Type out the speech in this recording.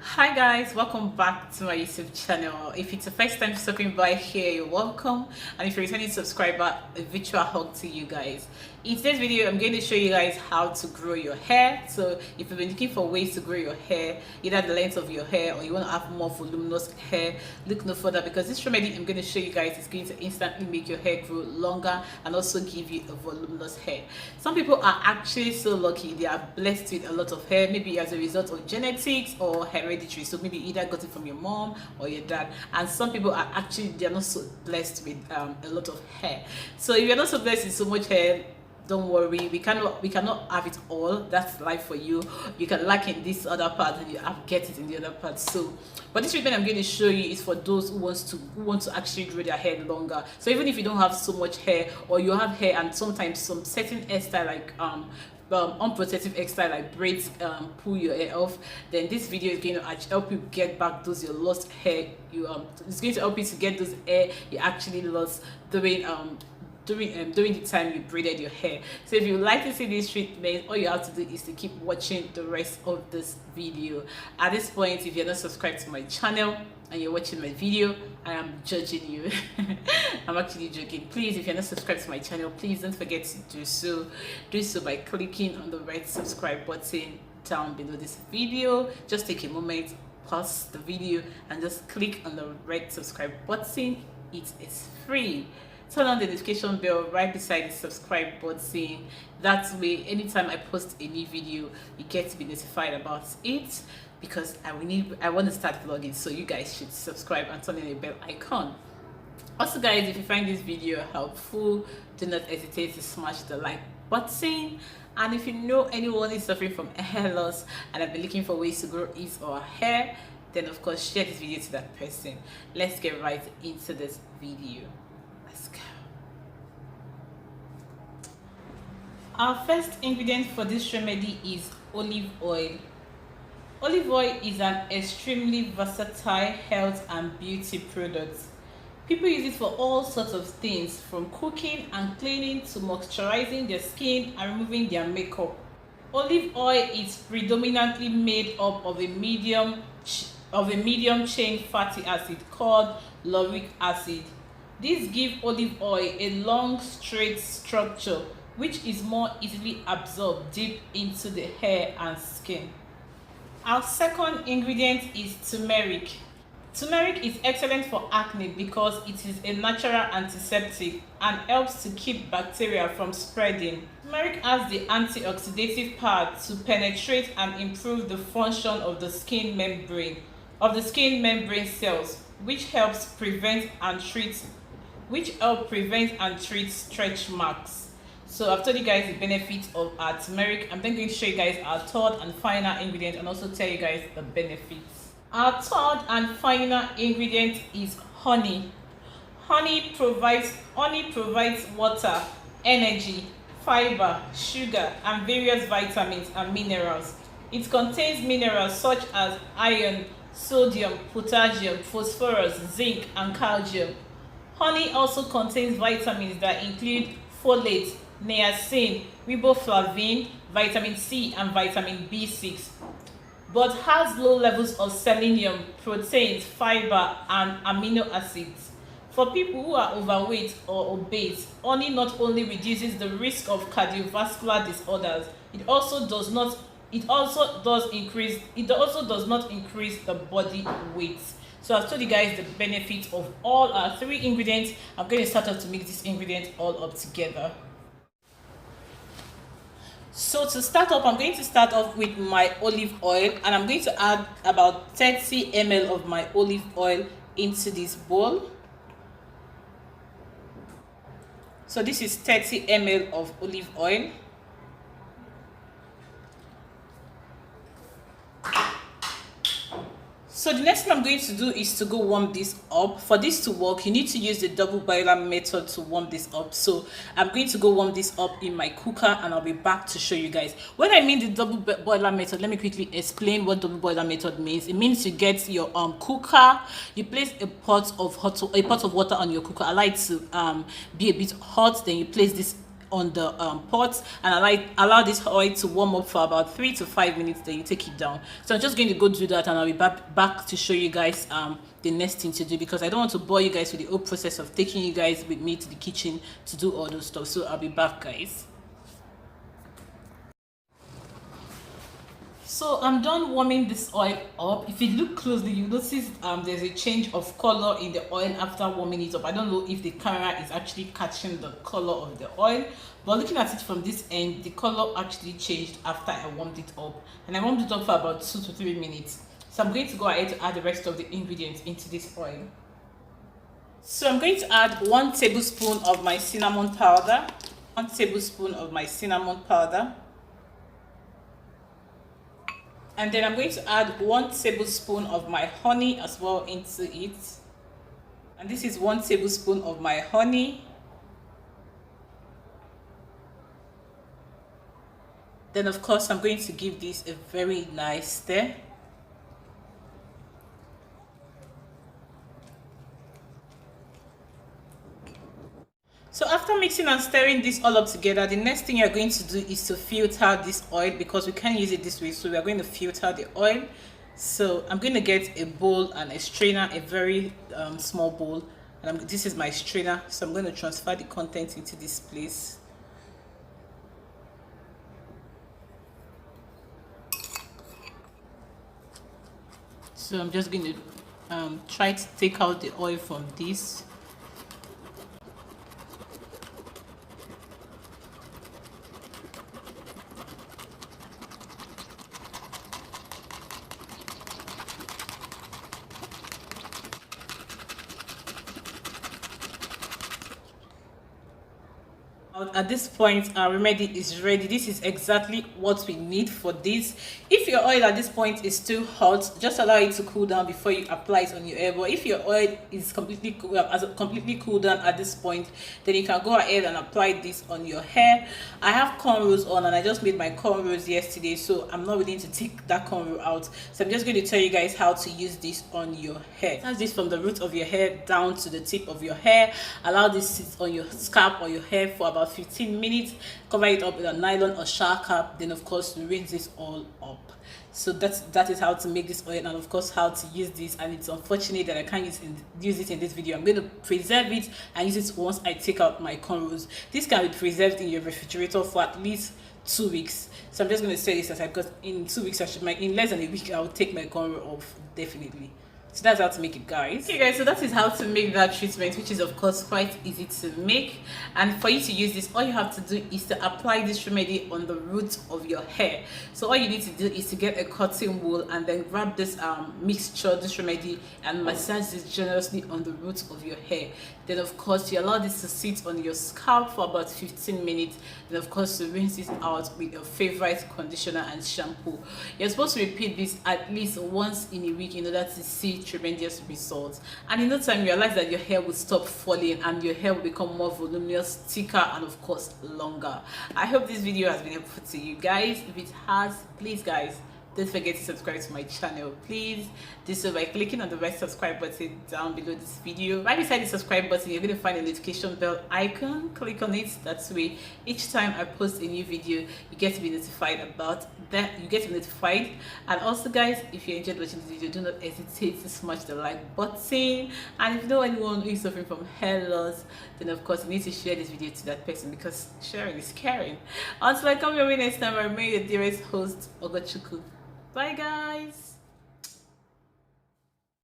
Hi guys, welcome back to my YouTube channel. If it's the first time stopping by here, you're welcome. And if you're a returning subscriber, a virtual hug to you guys. In today's video, I'm going to show you guys how to grow your hair. So if you've been looking for ways to grow your hair, either the length of your hair or you want to have more voluminous hair, look no further because this remedy I'm going to show you guys is going to instantly make your hair grow longer and also give you a voluminous hair. Some people are actually so lucky, they are blessed with a lot of hair, maybe as a result of genetics or hereditary. So maybe either got it from your mom or your dad. And some people are actually, they're not so blessed with a lot of hair. So if you're not so blessed with so much hair, don't worry, we cannot have it all. That's life for you. You can lack in this other part and you get it in the other part. So but this treatment I'm going to show you is for those who want to actually grow their hair longer. So even if you don't have so much hair, or you have hair and sometimes some certain hairstyle like unprotective hairstyle like braids pull your hair off, then this video is going to actually help you get back those your lost hair. It's going to help you to get those hair you actually lost during the time you braided your hair. So if you would like to see this treatment, all you have to do is to keep watching the rest of this video. At this point, if you're not subscribed to my channel and you're watching my video, I am judging you. I'm actually joking. Please, if you're not subscribed to my channel, please don't forget to do so. Do so by clicking on the red subscribe button down below this video. Just take a moment, pause the video and just click on the red subscribe button. It is free. Turn on the notification bell right beside the subscribe button. That way, anytime I post a new video, you get to be notified about it, because I want to start vlogging, so you guys should subscribe and turn on the bell icon. Also guys, if you find this video helpful, do not hesitate to smash the like button. And if you know anyone is suffering from hair loss and have been looking for ways to grow his or her hair, then of course share this video to that person. Let's get right into this video. Let's go. Our first ingredient for this remedy is olive oil. Olive oil is an extremely versatile health and beauty product. People use it for all sorts of things, from cooking and cleaning to moisturizing their skin and removing their makeup. Olive oil is predominantly made up of a medium chain fatty acid called lauric acid. This gives olive oil a long, straight structure which is more easily absorbed deep into the hair and skin. Our second ingredient is turmeric. Turmeric is excellent for acne because it is a natural antiseptic and helps to keep bacteria from spreading. Turmeric has the antioxidative power to penetrate and improve the function of the skin membrane cells, which helps prevent and treat stretch marks. So I've told you guys the benefits of our turmeric. I'm then going to show you guys our third and final ingredient and also tell you guys the benefits. Our third and final ingredient is honey. Honey provides water, energy, fiber, sugar, and various vitamins and minerals. It contains minerals such as iron, sodium, potassium, phosphorus, zinc, and calcium. Honey also contains vitamins that include folate, niacin, riboflavin, vitamin C, and vitamin B6, but has low levels of selenium, proteins, fiber, and amino acids. For people who are overweight or obese, honey not only reduces the risk of cardiovascular disorders, it also does not increase the body weight. So I've told you guys the benefits of all our three ingredients. I'm going to start off to mix this ingredient all up together. So to start off, I'm going to start off with my olive oil, and I'm going to add about 30 ml of my olive oil into this bowl. So this is 30 ml of olive oil. So the next thing I'm going to do is to go warm this up. For this to work, you need to use the double boiler method to warm this up. So I'm going to go warm this up in my cooker and I'll be back to show you guys. When I mean the double boiler method, let me quickly explain what double boiler method means. It means you get your cooker, you place a pot of water on your cooker, allow it to be a bit hot, then you place this on the pot and allow this oil to warm up for about 3 to 5 minutes. Then you take it down. So I'm just going to go do that, and I'll be back to show you guys the next thing to do, because I don't want to bore you guys with the whole process of taking you guys with me to the kitchen to do all those stuff. So I'll be back, guys. So I'm done warming this oil up. If you look closely, you notice there's a change of color in the oil after warming it up. I don't know if the camera is actually catching the color of the oil, but looking at it from this end, the color actually changed after I warmed it up, and I warmed it up for about 2 to 3 minutes. So I'm going to go ahead to add the rest of the ingredients into this oil. So I'm going to add 1 tablespoon of my cinnamon powder, 1 tablespoon of my cinnamon powder. And then I'm going to add 1 tablespoon of my honey as well into it. And this is 1 tablespoon of my honey. Then of course I'm going to give this a very nice stir. So after mixing and stirring this all up together, the next thing you're going to do is to filter this oil, because we can't use it this way. So we are going to filter the oil. So I'm going to get a bowl and a strainer, a very small bowl, and this is my strainer. So I'm going to transfer the contents into this place. So I'm just going to try to take out the oil from this. At this point, our remedy is ready. This is exactly what we need for this. If your oil at this point is still hot, just allow it to cool down before you apply it on your hair. But if your oil is completely cooled down at this point, then you can go ahead and apply this on your hair. I have cornrows on, and I just made my cornrows yesterday, so I'm not willing to take that cornrow out. So I'm just going to tell you guys how to use this on your hair. That's this from the root of your hair down to the tip of your hair. Allow this to sit on your scalp or your hair for about 15 minutes. Cover it up with a nylon or shower cap. Then of course rinse this all up. So that is how to make this oil, and of course how to use this. And it's unfortunate that I can't use it in this video. I'm going to preserve it and use it once I take out my cornrows. This can be preserved in your refrigerator for at least 2 weeks. So I'm just going to say this as because in 2 weeks in less than a week I will take my cornrow off, definitely. So that's how to make it, guys. Okay guys, so that is how to make that treatment, which is of course quite easy to make. And for you to use this, all you have to do is to apply this remedy on the root of your hair. So all you need to do is to get a cotton wool and then grab this mixture, this remedy, and massage this generously on the root of your hair. Then of course you allow this to sit on your scalp for about 15 minutes. Then of course you rinse it out with your favorite conditioner and shampoo. You're supposed to repeat this at least once in a week in order to see tremendous results, and in no time you realize that your hair will stop falling and your hair will become more voluminous, thicker, and of course longer. I hope this video has been helpful to you guys. If it has, please guys, don't forget to subscribe to my channel. Please do so by clicking on the red subscribe button down below this video. Right beside the subscribe button, you're going to find a notification bell icon. Click on it. That's way each time I post a new video, you get to be notified about that. You get to be notified. And also guys, if you enjoyed watching this video, do not hesitate to smash the like button. And if you know anyone who is suffering from hair loss, then of course you need to share this video to that person, because sharing is caring. Until I come your way next time, I remain your dearest host, Ogochukwu. Bye guys.